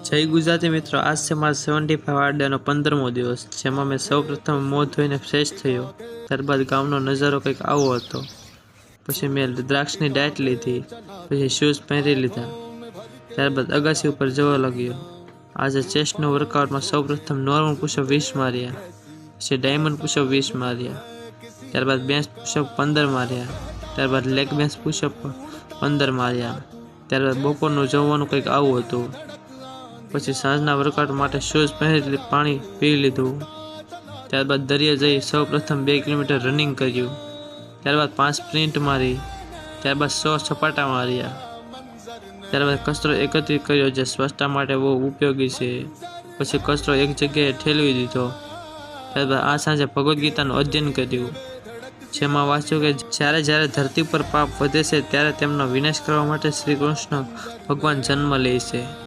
જય ગુજરાતી મિત્રો, આજ છે મારા 75 આરડાનો 15મો દિવસ, જેમાં મેં સૌ પ્રથમ મોં ધોઈને ફ્રેશ થયો. ત્યારબાદ ગામનો નજારો કંઈક આવો હતો. પછી મેં દ્રાક્ષની ડાયટ લીધી, પછી શૂઝ પહેરી લીધા. ત્યારબાદ અગાસી ઉપર જવા લાગ્યો. આજે ચેસ્ટનો વર્કઆઉટમાં સૌ પ્રથમ નોર્મલ પુશઅપ 20 માર્યા, પછી ડાયમંડ પુશઅપ 20 માર્યા, ત્યારબાદ બેન્ચ પુશઅપ 15 માર્યા, ત્યારબાદ લેગ બેન્ચ પુશઅપ 15 માર્યા. ત્યારબાદ બપોરનું જમવાનું કંઈક આવું હતું. પછી સાંજના વર્કઆઉટ માટે શૂઝ પહેરી પાણી પી લીધું. ત્યારબાદ દરિયે જઈ સૌ પ્રથમ 2 કિલોમીટર રનિંગ કર્યું. ત્યારબાદ 5 સ્પ્રિન્ટ મારી. ત્યારબાદ 100 સપાટા માર્યા. ત્યારબાદ કચરો એકત્રિત કર્યો, જે સ્વચ્છતા માટે બહુ ઉપયોગી છે. પછી કચરો એક જગ્યાએ ઠેલવી દીધો. ત્યારબાદ આ સાંજે ભગવદ્ ગીતાનું અધ્યયન કર્યું, જેમાં વાંચ્યું કે જ્યારે ધરતી પર પાપ વધે છે, ત્યારે તેમનો વિનાશ કરવા માટે શ્રી કૃષ્ણ ભગવાન જન્મ લે છે.